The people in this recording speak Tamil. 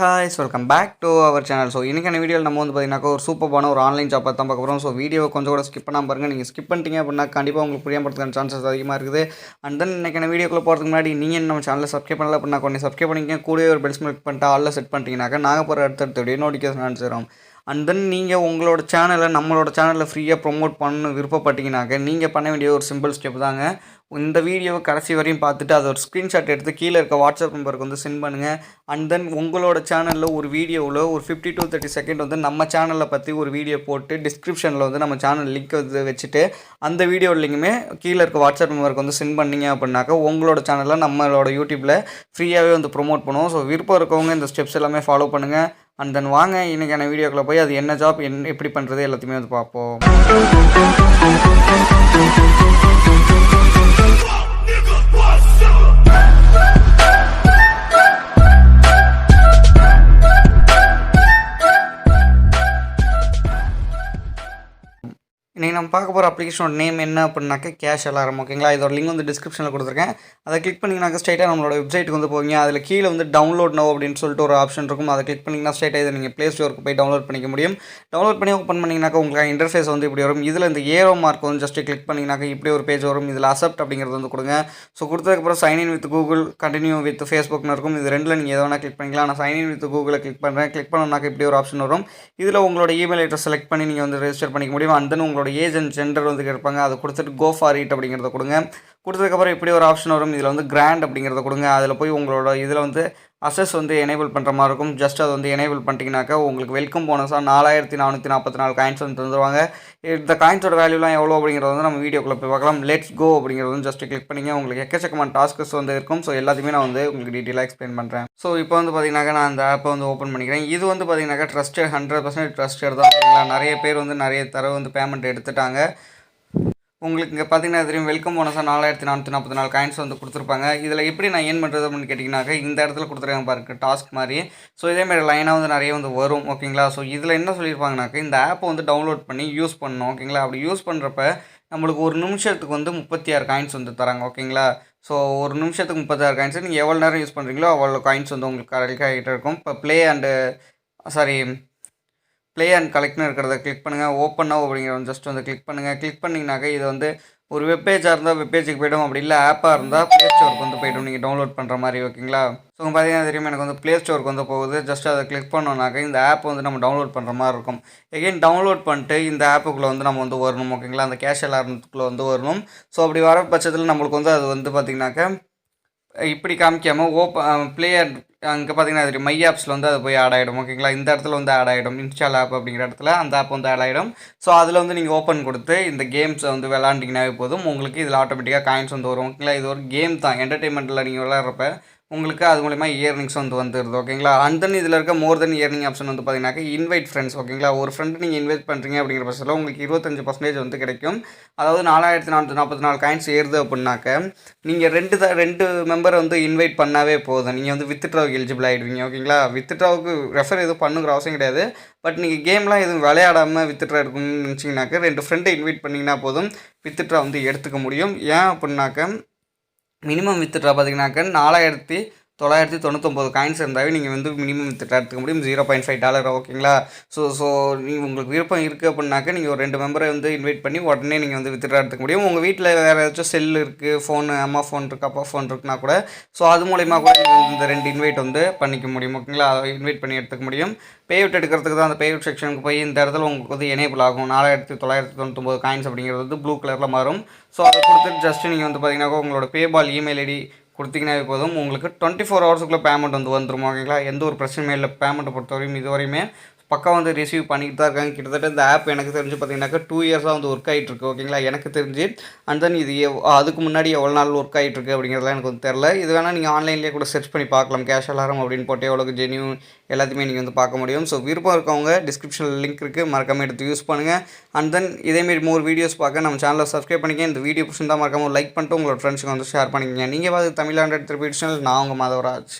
ஹாய்ஸ் welcome back to our channel. இன்றைக்கான வீடியோவில் நம்ம பார்த்தீங்கன்னாக்கா ஒரு சூப்பரான ஒரு ஆன்லைன் ஜாப் தான் பார்க்க போகிறோம். வீடியோ கொஞ்சம் கூட ஸ்கிப் பண்ணாமல் பாருங்கள். நீங்கள் ஸ்கிப் பண்ணிட்டீங்க அப்படின்னா கண்டிப்பாக உங்களுக்கு புரியாமறதுக்கான சான்சஸ் அதிகமாக இருக்குது. அண்ட் தென் இன்றைக்கான வீடியோக்குள்ளே போகிறதுக்கு முன்னாடி நீங்கள் நம்ம சேனலில் சப்ஸ்கிரைப் பண்ணல அப்படின்னா கொஞ்சம் சப்ஸ்கிரைப் பண்ணிங்க, கூடவே ஒரு பெல் சிம்பிள் பண்ணிட்டு ஆலில் செட் பண்ணிட்டீங்கன்னாக்கா நாங்கள் போகிற அடுத்தடுத்த வீடியோ நோட்டிஃபிகேஷன் அனுப்பிச்சிடும். அண்ட் தென் நீங்கள் உங்களோட சேனலை நம்மளோட சேனலில் ஃப்ரீயாக ப்ரொமோட் பண்ண விருப்பப்பட்டீங்கன்னாக்க நீங்கள் பண்ண வேண்டிய ஒரு சிம்பிள் ஸ்டெப் தாங்க. இந்த வீடியோவை கடைசி வரையும் பார்த்துட்டு அதை ஒரு ஸ்க்ரீன்ஷாட் எடுத்து கீழே இருக்க வாட்ஸ்அப் நம்பருக்கு சென்ட் பண்ணுங்கள். அண்ட் தென் உங்களோட சேனலில் ஒரு வீடியோவில் ஒரு 50 to 30 செகண்ட் நம்ம சேனலில் பற்றி ஒரு வீடியோ போட்டு டிஸ்கிரிப்ஷனில் நம்ம சேனல் லிங்க் வச்சுட்டு அந்த வீடியோ லிங்குமே கீழே இருக்க வாட்ஸ்அப் நம்பருக்கு சென்ட் பண்ணிங்க அப்படின்னாக்கா உங்களோட சேனலில் நம்மளோட யூடியூப்பில் ஃப்ரீயாகவே ப்ரொமோட் பண்ணுவோம். விருப்பம் இருக்கவங்க இந்த ஸ்டெப்ஸ் எல்லாமே ஃபாலோ பண்ணுங்கள். அண்ட் தென் வாங்க இன்றைக்கான வீடியோக்குள்ளே போய் அது என்ன ஜாப் எப்படி பண்ணுறது எல்லாத்தையுமே பார்ப்போம். இன்றைக்கி நம்ம பார்க்க போகிற அப்ளிகேஷனோட நேம் என்ன அப்படின்னாக்கா கேஷ் அலாரம். ஓகேங்களா, இதோட லிங்க் டிஸ்கிரிப்ஷனில் கொடுத்துருக்கேன். அதை கிளிக் பண்ணிங்கனாக்கா ஸ்ட்ரைட்டாக நம்மளோட வெப்சைட்டுக்கு போவீங்க. அதில் கீழே டவுன்லோட் நோ அப்படின்னு சொல்லிட்டு ஒரு ஆப்ஷன் இருக்கும். அதை கிளிக் பண்ணிங்கன்னா ஸ்ட்ரைட்டாக இதை நீங்கள் ப்ளே ஸ்டோருக்கு போய் டவுன்லோட் பண்ணிக்க முடியும். டவுன்லோட் பண்ணி ஓப்பன் பண்ணிங்கனாக்கா உங்களுக்கு இன்டர்ஃபேஸ் இப்படி வரும். இதில் இந்த ஏரோ மார்க் ஜஸ்ட் கிளிக் பண்ணிங்கனாக்கா இப்படி ஒரு பேஜ் வரும். இதில் அக்செப்ட் அப்படிங்கிறது கொடுங்க. கொடுத்ததுக்கப்புறம் sign in with Google, continue with ஃபேஸ்புக்னு இருக்கும். இது ரெண்டில் நீங்கள் எதை வேணால் கிளிக் பண்ணிக்கலாம். நான் சைன்இன் வித் கூகுளை கிளிக் பண்ணுறேன். கிளிக் பண்ணோம்னாக்கா இப்படி ஒரு ஆப்ஷன் வரும். இதில் உங்களோட இமெயில் அட்ரஸ் செலக்ட் பண்ணி நீங்கள் ரெஜிஸ்டர் பண்ணிக்க முடியும். அண்ட் தென் உங்களோட ஏஜ் அண்ட் ஜெண்டர் கேட்பாங்க. அதை கொடுத்துட்டு கோ ஃபார் இட் அப்படிங்கிறத கொடுங்க. கொடுத்ததுக்கப்புறம் இப்படி ஒரு ஆப்ஷன் வரும். இதில் கிராண்ட் அப்படிங்கிறத கொடுங்க. அதில் போய் உங்களோட இதில் அசஸ் எனேபிள் பண்ணுற மாதிரி இருக்கும். ஜஸ்ட் அது எனேபிள் பண்ணிட்டீங்கன்னாக்கா உங்களுக்கு வெல்கம் போனஸாக 4444 காயின்ஸ் தந்துடுவாங்க. இந்த காயின்ஸோட வேல்யூலாம் எவ்வளோ அப்படிங்கிறது நம்ம வீடியோக்குள்ளே போய் பார்க்கலாம். லெட்ஸ் கோ அப்படிங்கிறது ஜஸ்ட் கிளிக் பண்ணிங்க. உங்களுக்கு எக்கச்சக்கமான டாஸ்கஸ் இருக்கும். எல்லாத்தையுமே நான் உங்களுக்கு டீட்டெயிலாக எக்ஸ்பிளைன் பண்ணுறேன். இப்போ பார்த்தீங்கன்னாக்கா நான் அந்த ஆப்பை ஓப்பன் பண்ணிக்கிறேன். இது பார்த்தீங்கன்னாக்கா ட்ரஸ்டட் 100% ட்ரஸ்டட் தான். ஓகேங்களா, நிறைய பேர் நிறைய தடவை பேமெண்ட் எடுத்துட்டாங்க. உங்களுக்கு இங்கே பார்த்தீங்கன்னா தெரியும், வெல்கம் போனஸாக 4444 காயின்ஸ் கொடுத்துருப்பாங்க. இதில் எப்படி நான் ஏன் பண்ணுறது அப்படின்னு கேட்டிங்கனாக்கா இந்த இடத்துல கொடுத்துருக்காங்க பாருங்க, டாஸ்க் மாதிரி. இதேமாதிரி லைனாக நிறைய வரும். ஓகேங்களா, இதில் என்ன சொல்லியிருப்பாங்கனாக்கா இந்த ஆப்பை டவுன்லோட் பண்ணி யூஸ் பண்ணணும். ஓகேங்களா, அப்படி யூஸ் பண்ணுறப்ப நம்மளுக்கு ஒரு நிமிஷத்துக்கு 36 காயின்ஸ் தராங்க. ஓகேங்களா, ஒரு நிமிஷத்துக்கு 36 காயின்ஸ். நீங்கள் எவ்வளோ நேரம் யூஸ் பண்ணுறீங்களோ அவ்வளோ காயின்ஸ் உங்களுக்கு கரெக்டாக ஆகிட்டு இருக்கும். இப்போ ப்ளே அண்ட் கலெக்ட்னு இருக்கிறத கிளிக் பண்ணுங்கள். ஓப்பன் நவ் அப்படிங்கிற ஜஸ்ட் கிளிக் பண்ணுங்கள். கிளிக் பண்ணிங்கனாக்கா இது ஒரு வெப்பேஜாக இருந்தால் வெப்பேஜுக்கு போய்டும். அப்படி இல்லை ஆப்பாக இருந்தால் ப்ளே ஸ்டோருக்கு போய்டும் நீங்கள் டவுன்லோட் பண்ணுற மாதிரி. ஓகேங்களா, பார்த்தீங்கன்னா தெரியும் எனக்கு ப்ளே ஸ்டோருக்கு போகுது. ஜஸ்ட் அதை கிளிக் பண்ணோன்னாக்கா இந்த ஆப் நம்ம டவுன்லோட் பண்ணுற மாதிரி இருக்கும். எகெயின் டவுன்லோட் பண்ணிட்டு இந்த ஆப்புக்குள்ளே நம்ம வரணும். ஓகேங்களா, அந்த கேஷ் அலாரத்துக்குள்ளே வரணும். அப்படி வர பட்சத்தில் நம்மளுக்கு அது பார்த்திங்கனாக்கா இப்படி காமிக்காமல் ப்ளே அண்ட் அங்கே பார்த்தீங்கன்னா அது மை ஆப்ஸில் அது போய் ஆட் ஆகிடும். ஓகேங்களா, இந்த இடத்துல ஆட் ஆகிடும். இன்ஸ்டால் ஆப் அப்படிங்கிற இடத்துல அந்த ஆப் ஆட் ஆகிடும். அதில் நீங்கள் ஓப்பன் கொடுத்து இந்த கேம்ஸை விளாண்டிங்கனாவே போதும். உங்களுக்கு இதில் ஆட்டோமேட்டிக்காக காயின்ஸ் வரும். ஓகேங்களா, இது ஒரு கேம் தான். என்டர்டெயின்மெண்ட்டில் நீங்கள் விளாட்றப்ப உங்களுக்கு அது மூலிமா இயர்னிங்ஸ் வந்துடுது. ஓகேங்களா, அண்ட் தென் இதில் இருக்க மோர் தென் இயர்னிங் ஆப்ஷன் பார்த்தீங்கன்னாக்கா இன்வைட் ஃப்ரெண்ட்ஸ். ஓகேங்களா, ஒரு ஃப்ரெண்டு நீங்கள் இன்வைட் பண்ணுறீங்க அப்படிங்கிற பட்சத்தில் உங்களுக்கு 25% கிடைக்கும். அதாவது 4444 காயின்ஸ் ஏறுது அப்படின்னாக்க நீங்கள் ரெண்டு மெம்பரை இன்வைட் பண்ணாவே போதும். நீங்கள் வித்ட்ராவுக்கு எலிஜிபிள் ஆகிடுவீங்க. ஓகேங்களா, வித்ட்ராவுக்கு ரெஃபர் எதுவும் பண்ணுங்கிற அவசியம் கிடையாது. பட் நீங்கள் கேம்லாம் எதுவும் விளையாடாமல் வித்ட்ரா இருக்குன்னு நினச்சிங்கனாக்கா 2 ஃப்ரெண்டை இன்வைட் பண்ணிங்கன்னா போதும் வித்ட்ரா எடுத்துக்க முடியும். ஏன் அப்படின்னாக்க மினிமம் வித்ட்ரா பார்த்தீங்கன்னாக்கா 4999 காயின்ஸ் இருந்தாவே நீங்கள் மினிமம் வித்ட்ரா எடுத்துக்க முடியும். $0.5. ஓகேங்களா, நீங்கள் உங்களுக்கு விருப்பம் இருக்குது அப்படின்னாக்கா நீங்கள் ஒரு 2 மெம்பரை இன்வைட் பண்ணி உடனே நீங்கள் வித்ட்ரா எடுத்துக்க முடியும். உங்கள் வீட்டில் வேறு ஏதாச்சும் செல் இருக்குது, ஃபோனு, அம்மா ஃபோன் இருக்குது, அப்பா ஃபோன் இருக்குன்னா கூட அது மூலிமா கூட நீங்கள் இந்த 2 இன்வைட் பண்ணிக்க முடியும். ஓகேங்களா, அதை இன்வைட் பண்ணி எடுத்துக்க முடியும். பேஅவுட் எடுக்கிறதுக்கு தான் அந்த பேஅவுட் செக்ஷனுக்கு போய் இந்த இடத்துல உங்களுக்கு எனேபிள் ஆகும். 4999 காயின்ஸ் அப்படிங்கிறது ப்ளூ கலரில் மாறும். அதை கொடுத்துட்டு ஜஸ்ட்டு நீங்கள் பார்த்தீங்கன்னாக்கா உங்களோட பேபால் இமெயில் ஐடி கொடுத்தீங்கன்னாவே போதும். உங்களுக்கு 24 ஹவர்ஸுக்குள்ளே பேமெண்ட் வந்துடும். ஓகேங்களா, எந்த ஒரு பிரச்சனையும் இல்லை. பேமெண்ட்டை பொறுத்தவரையும் இதுவரையுமே பக்கா ரிசீவ் பண்ணிட்டு தான் இருக்காங்க. கிட்டத்தட்ட இந்த ஆப் எனக்கு தெரிஞ்சு பார்த்தீங்கன்னாக்கா 2 இயர்ஸாக ஒர்க் ஆகிட்டு இருக்கு. ஓகேங்களா, எனக்கு தெரிஞ்சு. அண்ட் தென் இது அதுக்கு முன்னாடி எவ்வளோ நாள் ஒர்க் ஆகிட்டு இருக்கு அப்படிங்கிறதுலாம் எனக்கு தெரில. இது வேணால் நீங்கள் ஆன்லைன்லேயே கூட சர்ச் பண்ணி பார்க்கலாம். கேஷ் அலாரம் அப்படின்னு போட்டு எவ்வளோக்கு ஜென்யூன் எல்லாத்தையுமே நீங்கள் பார்க்க முடியும். விருப்பம் இருக்கவங்க டிஸ்கிரிப்ஷனில் லிங்க் இருக்குது, மறக்காமல் எடுத்து யூஸ் பண்ணுங்கள். அண்ட் தென் இதேமாரி மோர் வீடியோஸ் பார்க்க நம்ம சேனலை சப்ஸ்கிரைப் பண்ணிக்க. இந்த வீடியோ பிடிச்சிருந்தா மறக்காமல் லைக் பண்ணிட்டு உங்களோட ஃப்ரெண்ட்ஸுக்கு ஷேர் பண்ணிக்கங்க. நீங்கள் தமிழ் ஆண்ட்ராய்டு தெரபி சேனல். நான் உங்கள் மாதவராஜ்.